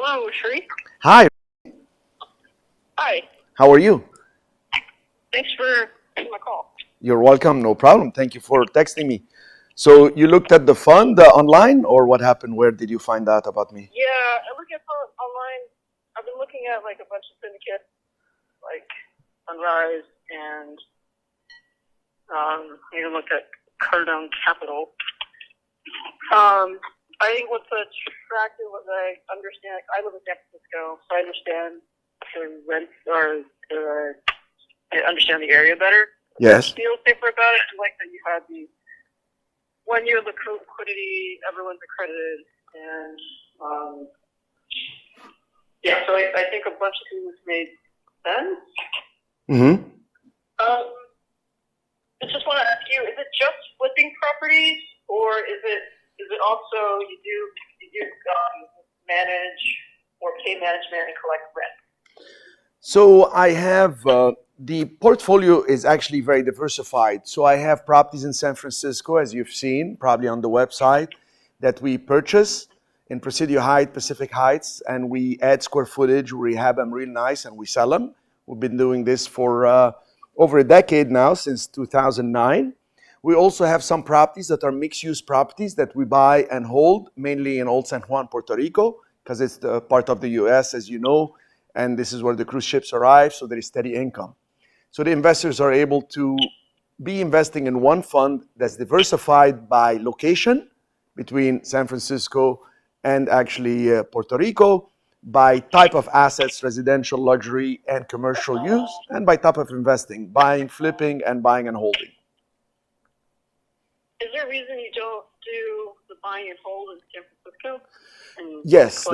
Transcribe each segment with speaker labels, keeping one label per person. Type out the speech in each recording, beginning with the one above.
Speaker 1: Hello, Cherif.
Speaker 2: Hi,
Speaker 1: Hi.
Speaker 2: how are you?
Speaker 1: Thanks for taking my call.
Speaker 2: You're welcome, no problem. Thank you for texting me. So you looked at the fund online, or what happened? Where did you find out about me?
Speaker 1: Yeah, I look at online. I've been looking at like a bunch of syndicates, like Sunrise, and even looked at Cardone Capital. I think what's attractive was I understand. I live in San Francisco, so I understand the rents I understand the area better.
Speaker 2: Yes.
Speaker 1: I feel safer about it. I like that you had the 1 year liquidity, everyone's accredited, and yeah, so I think a bunch of things made sense.
Speaker 2: Mm-hmm.
Speaker 1: I just want to ask you: is it just flipping properties, or is it also you do manage or pay management and collect rent?
Speaker 2: So I have the portfolio is actually very diversified. So I have properties in San Francisco, as you've seen, probably on the website, that we purchase in Presidio Heights, Pacific Heights, and we add square footage, we rehab them real nice, and we sell them. We've been doing this for over a decade now, since 2009. We also have some properties that are mixed-use properties that we buy and hold, mainly in Old San Juan, Puerto Rico, because it's the part of the U.S., as you know, and this is where the cruise ships arrive, so there is steady income. So the investors are able to be investing in one fund that's diversified by location between San Francisco and actually Puerto Rico, by type of assets, residential, luxury, and commercial use, and by type of investing, buying, flipping, and buying and holding.
Speaker 1: Is there a reason you don't do the buying and hold in San Francisco?
Speaker 2: Yes,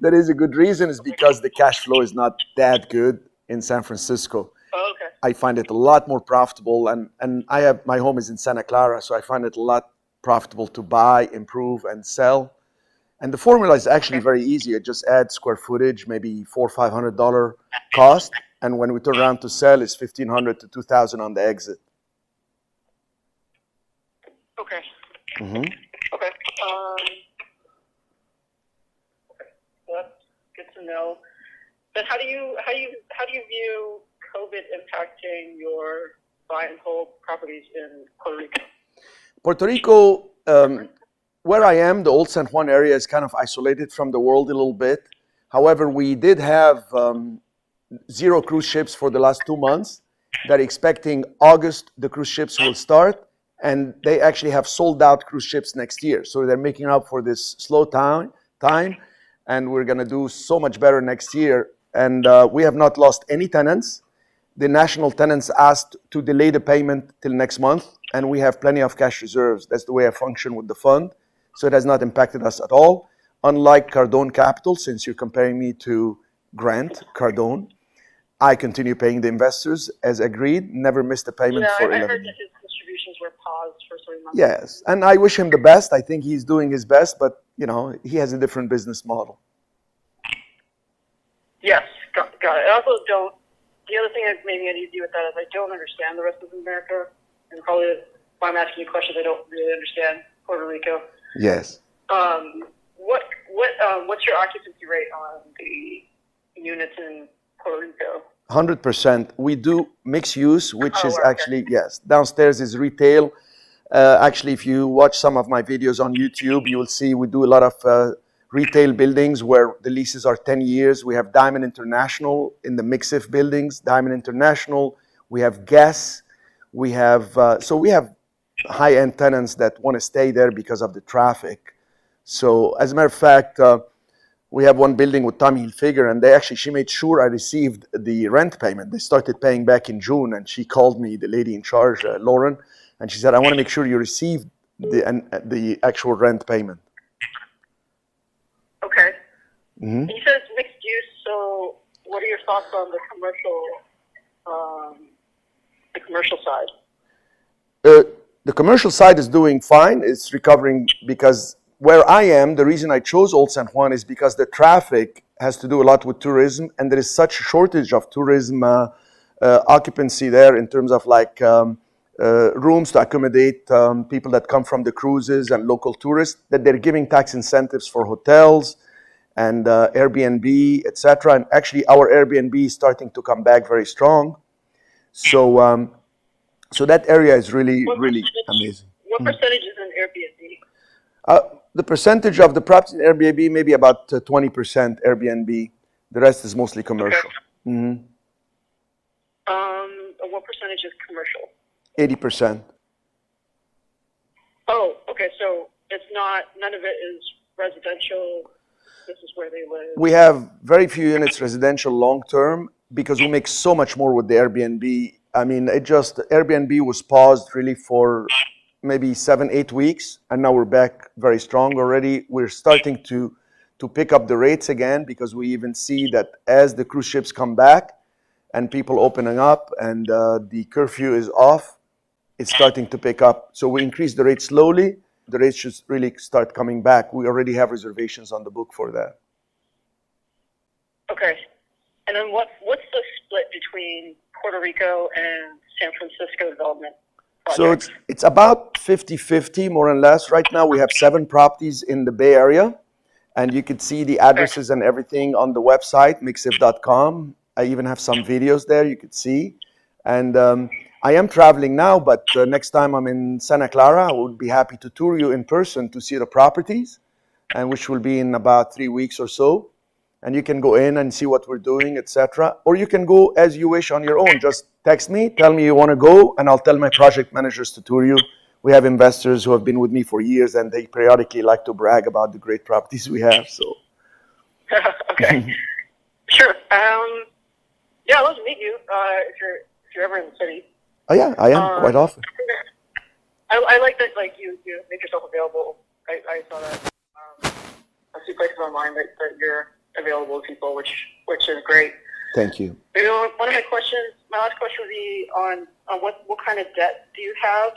Speaker 2: there is a good reason. It's because the cash flow is not that good in San Francisco.
Speaker 1: Oh, okay.
Speaker 2: I find it a lot more profitable, and I have my home is in Santa Clara, so I find it a lot profitable to buy, improve, and sell. And the formula is actually very easy. It just adds square footage, maybe $400 or $500 cost, and when we turn around to sell, it's $1,500 to $2,000 on the exit.
Speaker 1: Okay.
Speaker 2: Mm-hmm.
Speaker 1: Okay. Okay. So that's good to know. Then how do you view COVID impacting your buy and hold properties in Puerto Rico?
Speaker 2: Puerto Rico, where I am, the Old San Juan area is kind of isolated from the world a little bit. However, we did have 0 cruise ships for the last 2 months. They're expecting August the cruise ships will start, and they actually have sold out cruise ships next year. So they're making up for this slow time, and we're going to do so much better next year. And we have not lost any tenants. The national tenants asked to delay the payment till next month, and we have plenty of cash reserves. That's the way I function with the fund. So it has not impacted us at all. Unlike Cardone Capital, since you're comparing me to Grant Cardone, I continue paying the investors as agreed, never missed a payment for 11 years.
Speaker 1: I heard that his distributions were paused for 3 months.
Speaker 2: Yes, and I wish him the best. I think he's doing his best, but he has a different business model.
Speaker 1: Yes, got it. I also don't. The other thing that maybe I need to do with that is I don't understand the rest of America, and probably why I'm asking you questions I don't really understand Puerto Rico.
Speaker 2: Yes.
Speaker 1: What's your occupancy rate on the units in Puerto Rico?
Speaker 2: 100%. We do mixed use, which is
Speaker 1: okay.
Speaker 2: actually, yes, downstairs is retail. Actually, if you watch some of my videos on YouTube, you will see we do a lot of retail buildings where the leases are 10 years. We have Diamond International in the Mixif buildings, Diamond International. We have Guess. We have, so we have high-end tenants that want to stay there because of the traffic. So as a matter of fact, we have one building with Tommy Hilfiger, and she made sure I received the rent payment. They started paying back in June, and she called me, the lady in charge, Lauren, and she said, I want to make sure you received the actual rent payment.
Speaker 1: Okay.
Speaker 2: Mm-hmm.
Speaker 1: You said it's mixed use, so what are your thoughts on the commercial side?
Speaker 2: The commercial side is doing fine. It's recovering because where I am, the reason I chose Old San Juan is because the traffic has to do a lot with tourism, and there is such a shortage of tourism occupancy there in terms of rooms to accommodate people that come from the cruises and local tourists, that they're giving tax incentives for hotels and Airbnb, etc. And actually, our Airbnb is starting to come back very strong. So, so that area is really, really amazing.
Speaker 1: What percentage is in Airbnb?
Speaker 2: The percentage of the property in Airbnb, maybe about 20% Airbnb. The rest is mostly commercial.
Speaker 1: Okay. What percentage is commercial?
Speaker 2: 80%.
Speaker 1: Oh, okay. So it's not, none of it is residential. This is where they live.
Speaker 2: We have very few units residential long term because we make so much more with the Airbnb. I mean, Airbnb was paused really for maybe 7-8 weeks, and now we're back very strong already. We're starting to pick up the rates again because we even see that as the cruise ships come back and people opening up and the curfew is off, it's starting to pick up. So we increase the rate slowly. The rates should really start coming back. We already have reservations on the book for that.
Speaker 1: Okay. And then what's the split between Puerto Rico and San Francisco development projects?
Speaker 2: So it's about 50-50, more or less. Right now we have 7 properties in the Bay Area, and you could see the addresses and everything on the website, mixif.com. I even have some videos there you could see. And I am traveling now, but next time I'm in Santa Clara, I would be happy to tour you in person to see the properties, and which will be in about 3 weeks or so. And you can go in and see what we're doing, etc. Or you can go as you wish on your own. Just text me, tell me you want to go, and I'll tell my project managers to tour you. We have investors who have been with me for years, and they periodically like to brag about the great properties we have. So,
Speaker 1: okay, sure. Yeah, I'd love to meet you if you're ever in the city.
Speaker 2: Oh yeah, I am quite often.
Speaker 1: I like that. Like you make yourself available. I saw that. I see places online that you're available to people, which is great.
Speaker 2: Thank you.
Speaker 1: Maybe one of my last question would be on what kind of debt do you have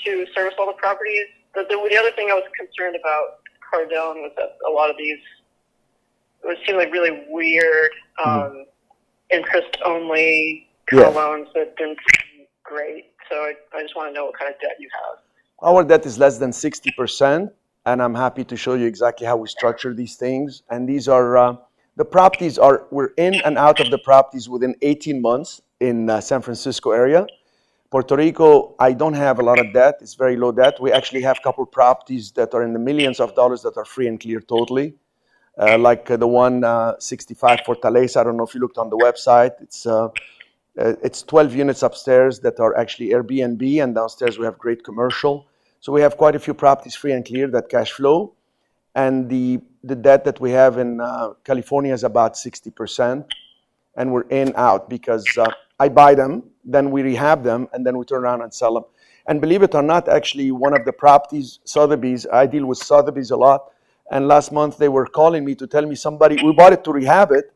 Speaker 1: to service all the properties? The other thing I was concerned about Cardone was that a lot of these it seemed like really weird interest only loans that didn't seem great. So I just want to know what kind of debt you have.
Speaker 2: Our debt is less than 60%. And I'm happy to show you exactly how we structure these things. And these are, the properties we're in and out of the properties within 18 months in San Francisco area. Puerto Rico, I don't have a lot of debt. It's very low debt. We actually have a couple properties that are in the millions of dollars that are free and clear totally. Like the one 65 Fortaleza. I don't know if you looked on the website. It's 12 units upstairs that are actually Airbnb, and downstairs we have great commercial. So we have quite a few properties free and clear that cash flow. And the debt that we have in California is about 60%. And we're in out because I buy them, then we rehab them, and then we turn around and sell them. And believe it or not, actually, one of the properties, Sotheby's, I deal with Sotheby's a lot. And last month they were calling me to tell me we bought it to rehab it,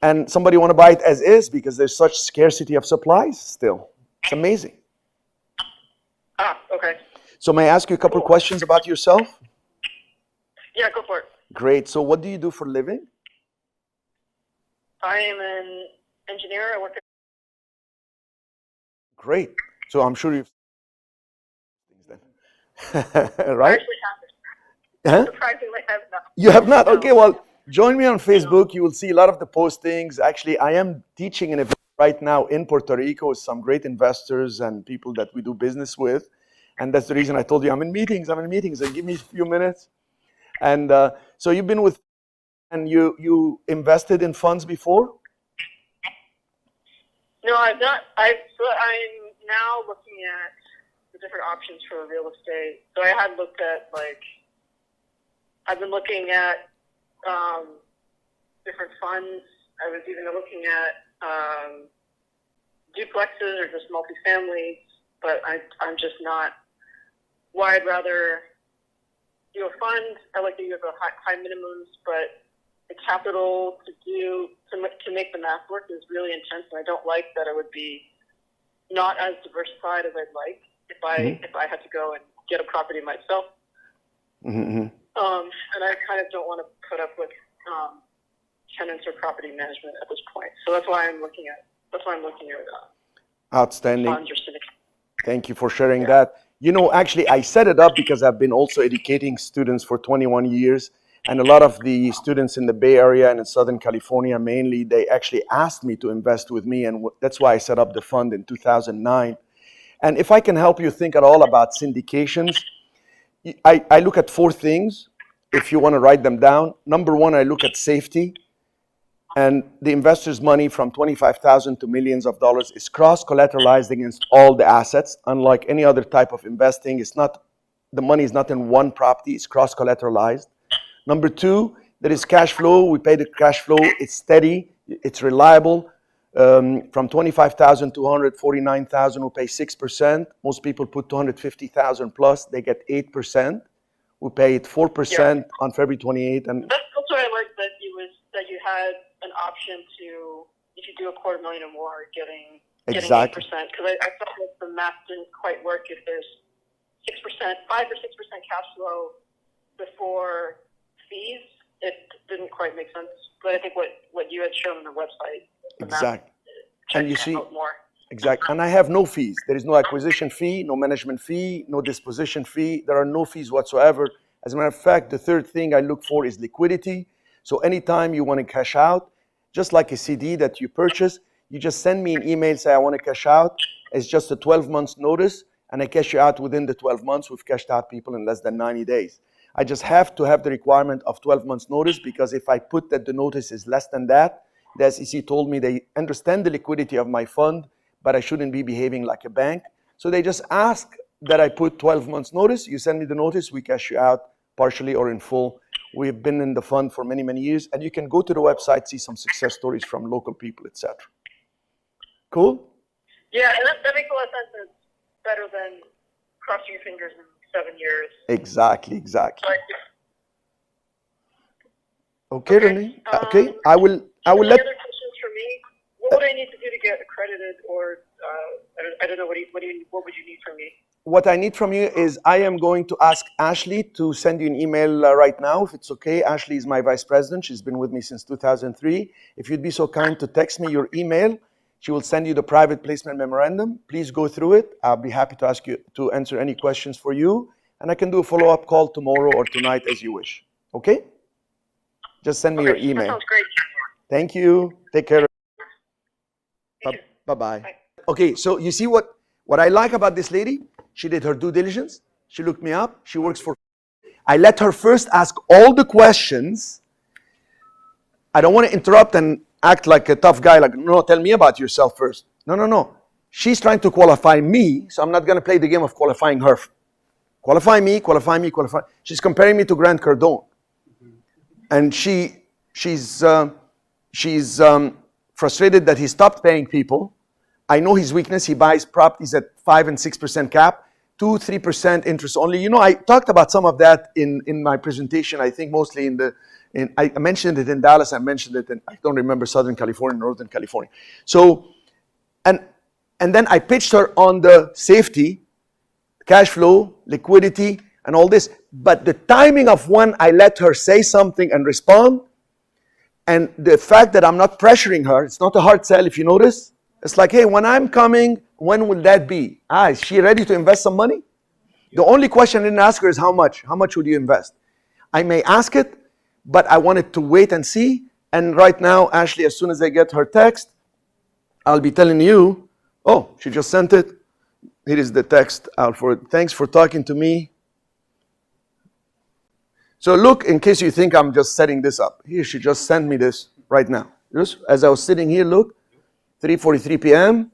Speaker 2: and somebody want to buy it as is because there's such scarcity of supplies still. It's amazing.
Speaker 1: Okay.
Speaker 2: So may I ask you a couple questions about yourself?
Speaker 1: Yeah, go for it.
Speaker 2: Great. So what do you do for a living?
Speaker 1: I am an engineer. I work at...
Speaker 2: Great. So I'm sure you've things then. Right?
Speaker 1: I actually haven't. Surprisingly, I have not.
Speaker 2: You have not? Okay, well, join me on Facebook. You will see a lot of the postings. Actually, I am teaching an event right now in Puerto Rico with some great investors and people that we do business with. And that's the reason I told you I'm in meetings. And give me a few minutes. And so you've been with, and you invested in funds before?
Speaker 1: No, I've not. I'm now looking at the different options for real estate. So I had looked at I've been looking at different funds. I was even looking at duplexes or just multifamilies, but I'm just not. Why I'd rather do a fund. I like to use high minimums, but the capital to make the math work is really intense, and I don't like that it would be not as diversified as I'd like if I had to go and get a property myself. And I kind of don't want to put up with tenants or property management at this point. So that's why I'm looking at
Speaker 2: outstanding.
Speaker 1: funds or syndication.
Speaker 2: Thank you for sharing that. You know, actually, I set it up because I've been also educating students for 21 years. And a lot of the students in the Bay Area and in Southern California mainly, they actually asked me to invest with me, and that's why I set up the fund in 2009. And if I can help you think at all about syndications, I look at 4 things if you want to write them down. Number 1, I look at safety. And the investor's money from $25,000 to millions of dollars is cross-collateralized against all the assets. Unlike any other type of investing, the money is not in one property, it's cross-collateralized. Number 2, there is cash flow. We pay the cash flow. It's steady. It's reliable. From $25,000 to $149,000, we pay 6%. Most people put $250,000 plus. They get 8%. We paid 4% on February 28th. And
Speaker 1: that's what I liked that you had an option to, if you do $250,000 or more, getting 8%. Because I thought that the math didn't quite work if there's 6%, 5 or 6% cash flow before fees. It didn't quite make sense. But I think what you had shown on the website,
Speaker 2: exactly. And you see,
Speaker 1: more.
Speaker 2: exactly. And I have no fees. There is no acquisition fee, no management fee, no disposition fee. There are no fees whatsoever. As a matter of fact, the third thing I look for is liquidity. So anytime you want to cash out, just like a CD that you purchase, you just send me an email, say I want to cash out. It's just a 12 months notice, and I cash you out within the 12 months. We've cashed out people in less than 90 days. I just have to have the requirement of 12 months notice, because if I put that the notice is less than that, the SEC told me they understand the liquidity of my fund, but I shouldn't be behaving like a bank. So they just ask that I put 12 months notice. You send me the notice, we cash you out partially or in full. We've been in the fund for many, many years, and you can go to the website, see some success stories from local people, etc. Cool?
Speaker 1: Yeah, and that makes a lot of sense. It's better than crossing your fingers in 7 years.
Speaker 2: Exactly.
Speaker 1: Okay,
Speaker 2: Renee. Okay, I will let.
Speaker 1: Any other questions for me? What would I need to do to get accredited, or I don't know. What would you need from me?
Speaker 2: What I need from you is I am going to ask Ashley to send you an email right now, if it's okay. Ashley is my vice president. She's been with me since 2003. If you'd be so kind to text me your email, she will send you the private placement memorandum. Please go through it. I'll be happy to ask you to answer any questions for you. And I can do a follow-up call tomorrow or tonight as you wish. Okay? Just send me your email.
Speaker 1: That sounds great.
Speaker 2: Thank you. Take care.
Speaker 1: Bye.
Speaker 2: Bye-bye. Okay, so you see what I like about this lady? She did her due diligence. She looked me up. She works for... I let her first ask all the questions. I don't want to interrupt and act like a tough guy, like, no, tell me about yourself first. No. She's trying to qualify me, so I'm not going to play the game of qualifying her. Qualify me. She's comparing me to Grant Cardone. And she's frustrated that he stopped paying people. I know his weakness. He buys properties at 5 and 6% cap, 2-3% interest only. You know, I talked about some of that in my presentation. I think mostly I mentioned it in Dallas. I mentioned it in, I don't remember, Southern California, Northern California. So, and then I pitched her on the safety, cash flow, liquidity, and all this. But the timing of when I let her say something and respond, and the fact that I'm not pressuring her, it's not a hard sell if you notice. It's like, hey, when I'm coming, when will that be? Is she ready to invest some money? The only question I didn't ask her is how much? How much would you invest? I may ask it, but I wanted to wait and see. And right now, Ashley, as soon as I get her text, I'll be telling you, oh, she just sent it. Here is the text. Thanks for talking to me. So look, in case you think I'm just setting this up. Here, she just sent me this right now. Just as I was sitting here, look, 3:43 p.m.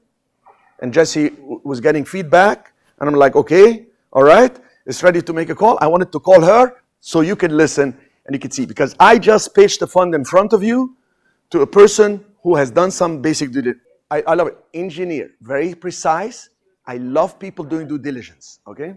Speaker 2: And Jesse was getting feedback. And I'm like, okay, all right. It's ready to make a call. I wanted to call her so you can listen and you can see. Because I just pitched the fund in front of you to a person who has done some basic due diligence. I love it. Engineer, very precise. I love people doing due diligence, okay?